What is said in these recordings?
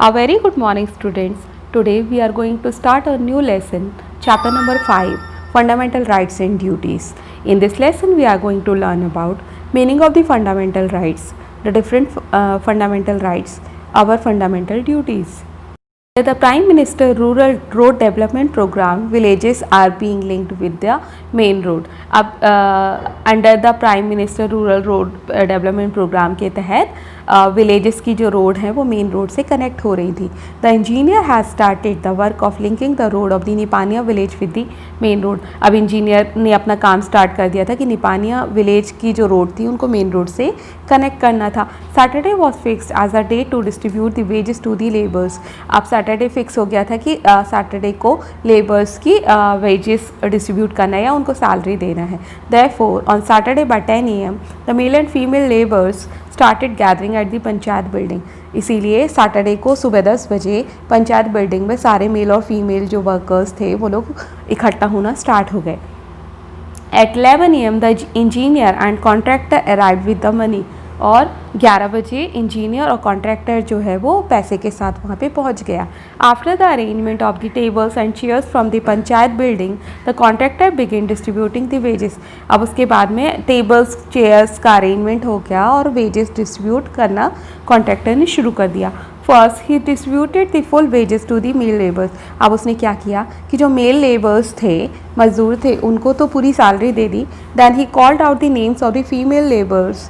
A very good morning, students. Today we are going to start a new lesson, chapter number 5, Fundamental Rights and Duties. In this lesson, we are going to learn about meaning of the fundamental rights, the different fundamental rights, our fundamental duties. The Prime Minister Rural Road Development Program, villages are being linked with the main road. अब under the prime minister rural road development programme के तहत villages की जो road हैं वो main road से connect हो रही थी. The engineer has started the work of linking the road of the Nipania village with the main road. अब इंजीनियर ने अपना काम स्टार्ट कर दिया था कि निपानिया विलेज की जो रोड थी उनको मेन रोड से कनेक्ट करना था. Saturday was fixed as a day to distribute the wages to the labours. अब सैटरडे फिक्स हो गया था कि सैटरडे को लेबर्स की वेजेस डिस्ट्रीब्यूट करना है या उनको सैलरी देना है. Therefore, on Saturday by 10 AM, the male and female laborers started gathering at the panchayat building. इसीलिए सैटरडे को सुबह 10 बजे पंचायत बिल्डिंग में सारे मेल और फीमेल जो वर्कर्स थे वो लोग इकट्ठा होना स्टार्ट हो गए. At 11 AM, the engineer and contractor arrived with the money. और 11 बजे इंजीनियर और कॉन्ट्रैक्टर जो है वो पैसे के साथ वहाँ पे पहुँच गया. After the arrangement of the tables and chairs from the panchayat building, the contractor begin distributing the wages. अब उसके बाद में टेबल्स चेयर्स का अरेंजमेंट हो गया और वेजेस डिस्ट्रीब्यूट करना कॉन्ट्रैक्टर ने शुरू कर दिया. फर्स्ट ही distributed the full wages to the male labours. अब उसने क्या किया कि जो मेल लेबर्स थे, मजदूर थे, उनको तो पूरी सैलरी दे दी. Then he called out the names of the female labours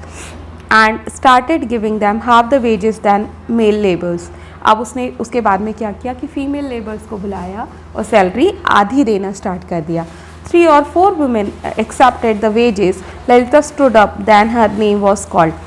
and started giving them half the wages than male laborers. अब उसने उसके बाद में क्या किया कि फीमेल लेबर्स को बुलाया और सैलरी आधी देना स्टार्ट कर दिया. 3 or 4 women accepted the wages. Lalita stood up, then her name was called.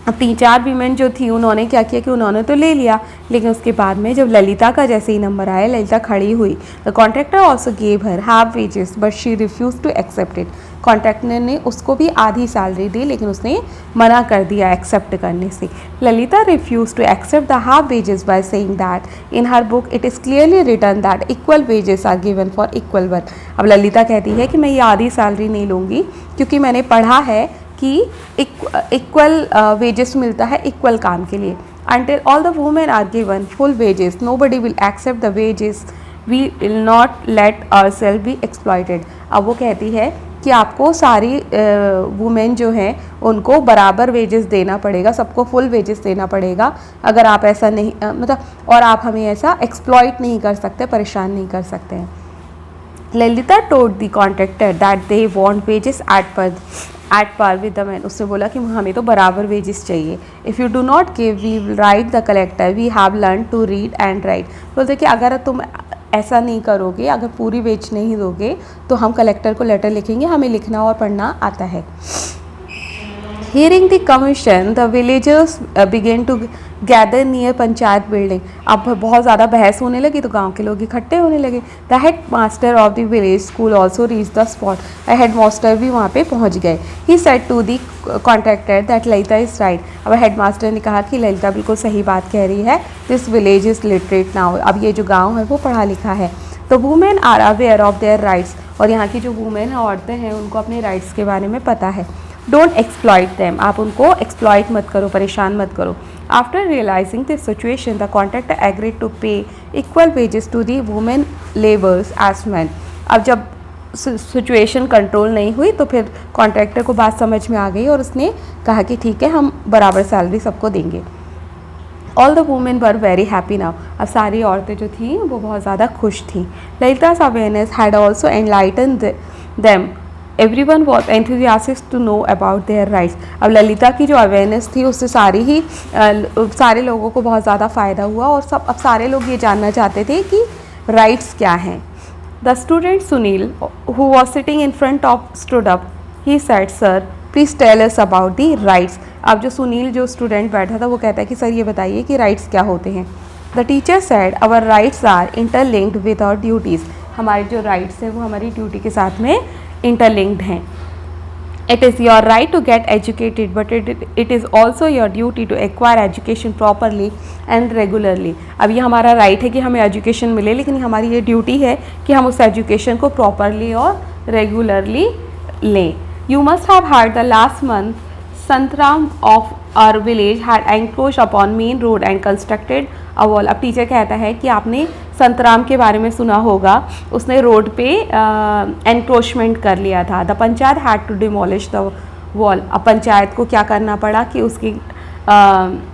अब 3-4 वीमेन जो थी उन्होंने क्या किया कि उन्होंने तो ले लिया, लेकिन उसके बाद में जब ललिता का जैसे ही नंबर आया, ललिता खड़ी हुई. The contractor also gave her half wages but she refuse to accept it. Contractor ने उसको भी आधी सैलरी दी लेकिन उसने मना कर दिया एक्सेप्ट करने से. Lalita refuse to accept the half wages by saying that in her book it is clearly written that equal wages are given for equal work. अब ललिता कहती है कि मैं ये आधी सैलरी नहीं लूँगी क्योंकि मैंने पढ़ा है कि इक्वल वेजेस मिलता है इक्वल काम के लिए. Until all the women are given full wages, nobody will accept the wages. We will not let ourselves be exploited. अब वो कहती है कि आपको सारी वुमेन जो हैं उनको बराबर वेजेस देना पड़ेगा, सबको फुल वेजेस देना पड़ेगा. अगर आप ऐसा नहीं मतलब और आप हमें ऐसा एक्सप्लॉइट नहीं कर सकते, परेशान नहीं कर सकते हैं. Lalita told the contractor that they want wages at par with the man. उसने बोला कि हमें तो बराबर वेजेस चाहिए. If you do not give we will write the collector we have learn to read and write. बोलते कि अगर तुम ऐसा नहीं करोगे, अगर पूरी वेज नहीं दोगे तो हम कलेक्टर को लेटर लिखेंगे, हमें लिखना और पढ़ना आता है. Hearing the commission, the villagers began to gather near panchayat building. अब बहुत ज़्यादा बहस होने लगी तो गांव के लोग इकट्ठे होने लगे. The head master of the village school also reach the spot. Head master भी वहाँ पे पहुँच गए. He said to the contractor that Lalita is right. अब हेड मास्टर ने कहा कि ललिता बिल्कुल सही बात कह रही है. This village is literate now. अब ये जो गाँव है वो पढ़ा लिखा है. The women are aware of their rights. और यहाँ की जो वुमेन हैं, औरतें हैं, उनको अपने राइट्स के बारे में पता है. Don't exploit them. आप उनको एक्सप्लॉइट मत करो, परेशान मत करो. After realising this situation the contractor agreed to pay equal wages to the women labours as man. अब जब सिचुएशन कंट्रोल नहीं हुई तो फिर कॉन्ट्रैक्टर को बात समझ में आ गई और उसने कहा कि ठीक है, हम बराबर सैलरी सबको देंगे. All the women were very happy now. अब सारी औरतें जो थीं वो बहुत ज़्यादा खुश थीं. Lalita's awareness had also enlighten them. Everyone was enthusiastic to know about their rights. अब ललिता की जो अवेयरनेस थी उससे सारे लोगों को बहुत ज़्यादा फ़ायदा हुआ और अब सारे लोग ये जानना चाहते थे कि राइट्स क्या हैं. The student Sunil who was sitting in front of stood up. He said sir please tell us about the rights. अब जो सुनील जो स्टूडेंट बैठा था वो कहता है कि सर ये बताइए कि राइट्स क्या होते हैं. The teacher said our rights are interlinked with our duties. हमारे जो राइट्स हैं वो हमारी ड्यूटी के साथ में इंटरलिंक्ड हैं. It is your right to get educated but it is also your duty to acquire education properly and regularly. अब ये हमारा राइट है कि हमें एजुकेशन मिले, लेकिन हमारी ये ड्यूटी है कि हम उस एजुकेशन को प्रॉपरली और रेगुलरली लें. You must have heard the last month Santram of our village had encroach upon main road and constructed a wall. अब टीचर कहता है कि आपने संतराम के बारे में सुना होगा, उसने रोड पे एनक्रोचमेंट कर लिया था। The panchayat had to demolish the wall. अब पंचायत को क्या करना पड़ा कि उसकी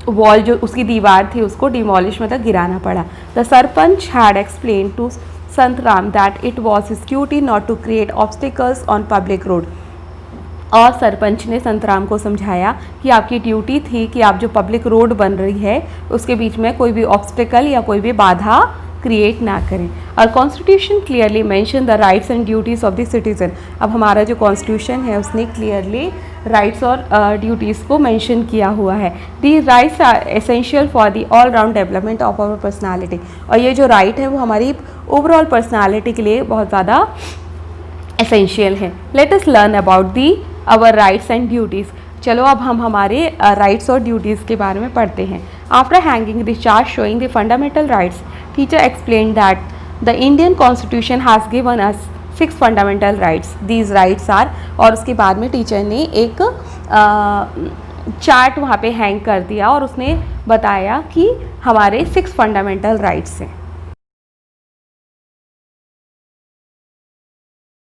वॉल जो उसकी दीवार थी उसको डिमोलिश मतलब गिराना पड़ा। The sarpanch had explain to Santram that it was his duty not to create obstacles on public road. और सरपंच ने संतराम को समझाया कि आपकी ड्यूटी थी कि आप जो पब्लिक रोड बन रही है उसके बीच में कोई भी ऑब्स्टिकल या कोई भी बाधा क्रिएट ना करें। और constitution clearly mention the rights and duties of the citizen. अब हमारा जो कॉन्स्टिट्यूशन है उसने क्लियरली राइट्स और ड्यूटीज़ को मेंशन किया हुआ है। The rights are essential for the all round development of our personality. और ये जो राइट है वो हमारी ओवरऑल पर्सनालिटी के लिए बहुत ज़्यादा एसेंशियल है। Let us learn about the our rights and duties. चलो अब हम हमारे राइट्स और ड्यूटीज़ के बारे में पढ़ते हैं। After hanging the chart showing the fundamental rights, teacher explain that the Indian constitution has given us 6 fundamental rights. These rights are, और उसके बाद में टीचर ने एक चार्ट वहाँ पे हैंग कर दिया और उसने बताया कि हमारे 6 फंडामेंटल राइट्स हैं।